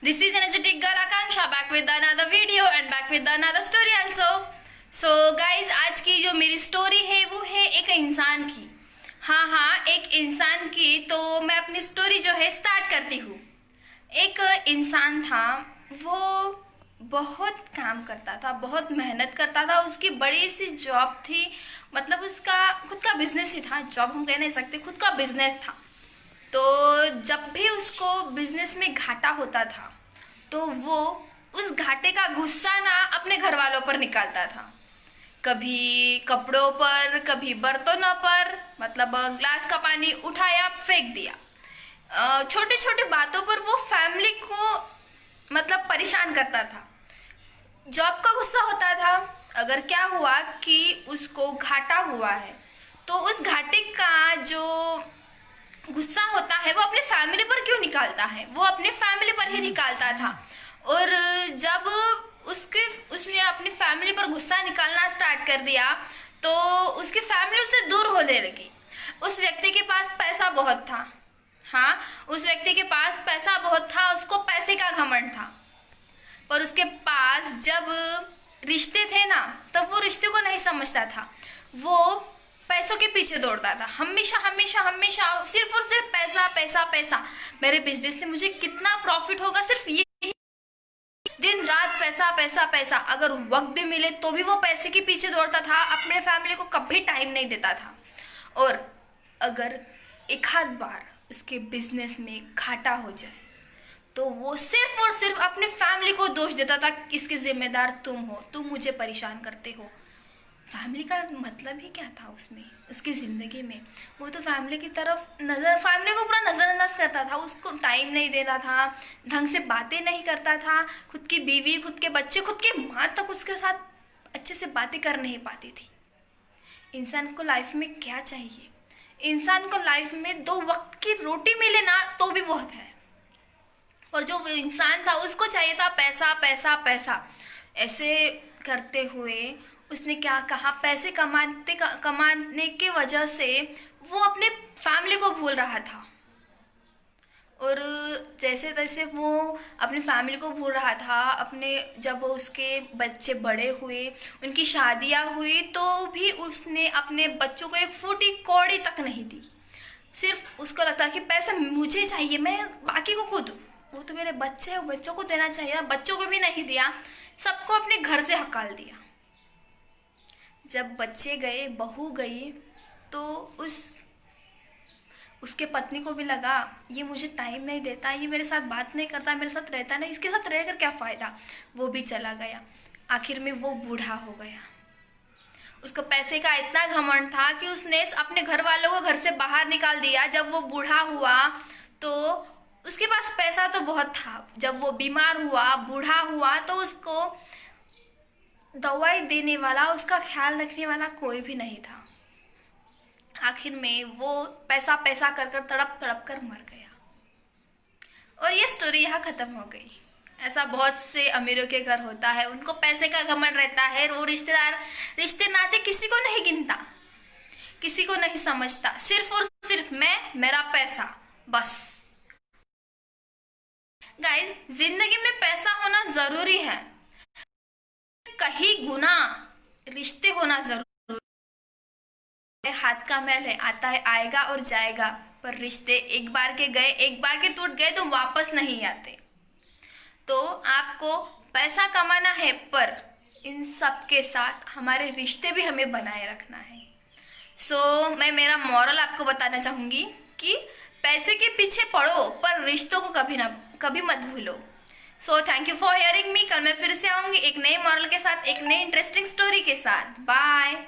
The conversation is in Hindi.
This is energetic girl Akanksha back with another video and back with another story also. So guys, आज की जो मेरी स्टोरी है वो है एक इंसान की। हाँ, एक इंसान की। तो मैं अपनी स्टोरी जो है स्टार्ट करती हूँ। एक इंसान था, वो बहुत काम करता था, बहुत मेहनत करता था। उसकी बड़ी सी जॉब थी, मतलब उसका खुद का बिजनेस ही था। जॉब हम कह नहीं सकते, खुद का बिजनेस था। तो जब भी उसको बिजनेस में घाटा होता था तो वो उस घाटे का गुस्सा ना अपने घर वालों पर निकालता था। कभी कपड़ों पर, कभी बर्तनों पर, मतलब ग्लास का पानी उठाया फेंक दिया। छोटी छोटी बातों पर वो फैमिली को मतलब परेशान करता था। जॉब का गुस्सा होता था। अगर क्या हुआ कि उसको घाटा हुआ है तो उस घाटे का जो गुस्सा होता है वो अपने फैमिली पर क्यों निकालता है, वो अपने फैमिली पर ही निकालता था। और जब उसने अपनी फैमिली पर गुस्सा निकालना स्टार्ट कर दिया तो उसकी फैमिली उससे दूर होने लगी। उस व्यक्ति के पास पैसा बहुत था। हाँ, उस व्यक्ति के पास पैसा बहुत था, उसको पैसे का घमंड था। पर उसके पास जब रिश्ते थे ना, तब वो रिश्ते को नहीं समझता था। वो पैसों के पीछे दौड़ता था, हमेशा हमेशा हमेशा, सिर्फ और सिर्फ पैसा पैसा पैसा। मेरे बिजनेस से मुझे कितना प्रॉफिट होगा, सिर्फ ये दिन रात पैसा पैसा पैसा। अगर वक्त भी मिले तो भी वो पैसे के पीछे दौड़ता था, अपने फैमिली को कभी टाइम नहीं देता था। और अगर एक आध बार उसके बिजनेस में घाटा हो जाए तो वो सिर्फ और सिर्फ अपने फैमिली को दोष देता था, इसके जिम्मेदार तुम हो, तुम मुझे परेशान करते हो। फैमिली का मतलब ही क्या था उसमें, उसकी ज़िंदगी में? वो तो फैमिली की तरफ फैमिली को पूरा नज़रअंदाज करता था, उसको टाइम नहीं देता था, ढंग से बातें नहीं करता था। खुद की बीवी, खुद के बच्चे, खुद की माँ तक उसके साथ अच्छे से बातें कर नहीं पाती थी। इंसान को लाइफ में क्या चाहिए? इंसान को लाइफ में 2 वक्त की रोटी मिले ना तो भी बहुत है। और जो इंसान था उसको चाहिए था पैसा पैसा पैसा। ऐसे करते हुए उसने क्या कहा, पैसे कमाने के वजह से वो अपने फैमिली को भूल रहा था। और जैसे तैसे वो अपनी फैमिली को भूल रहा था। अपने जब उसके बच्चे बड़े हुए, उनकी शादियां हुई, तो भी उसने अपने बच्चों को एक फूटी कौड़ी तक नहीं दी। सिर्फ उसको लगता कि पैसा मुझे चाहिए, मैं बाकी को खुद, वो तो मेरे बच्चे हैं, बच्चों को देना चाहिए। बच्चों को भी नहीं दिया, सबको अपने घर से हकाल दिया। जब बच्चे गए, बहू गई, तो उसके पत्नी को भी लगा ये मुझे टाइम नहीं देता, ये मेरे साथ बात नहीं करता, मेरे साथ रहता नहीं, इसके साथ रहकर क्या फ़ायदा। वो भी चला गया। आखिर में वो बूढ़ा हो गया। उसको पैसे का इतना घमंड था कि उसने अपने घर वालों को घर से बाहर निकाल दिया। जब वो बूढ़ा हुआ तो उसके पास पैसा तो बहुत था। जब वो बीमार हुआ, बूढ़ा हुआ, तो उसको दवाई देने वाला, उसका ख्याल रखने वाला कोई भी नहीं था। आखिर में वो पैसा पैसा कर कर तड़प तड़प कर मर गया। और ये स्टोरी यहाँ ख़त्म हो गई। ऐसा बहुत से अमीरों के घर होता है, उनको पैसे का घमंड रहता है। वो रिश्ते नाते किसी को नहीं गिनता, किसी को नहीं समझता, सिर्फ और सिर्फ मैं, मेरा पैसा, बस। गाइस, जिंदगी में पैसा होना ज़रूरी है, कहीं गुना रिश्ते होना जरूरी है। हाथ का मैल है, आता है आएगा और जाएगा, पर रिश्ते एक बार के गए, एक बार के टूट गए तो वापस नहीं आते। तो आपको पैसा कमाना है, पर इन सब के साथ हमारे रिश्ते भी हमें बनाए रखना है। मैं मेरा मॉरल आपको बताना चाहूँगी कि पैसे के पीछे पड़ो पर रिश्तों को कभी मत भूलो। Thank you for hearing me. कल मैं फिर से आऊँगी एक नए मॉरल के साथ, एक नई इंटरेस्टिंग स्टोरी के साथ। बाय।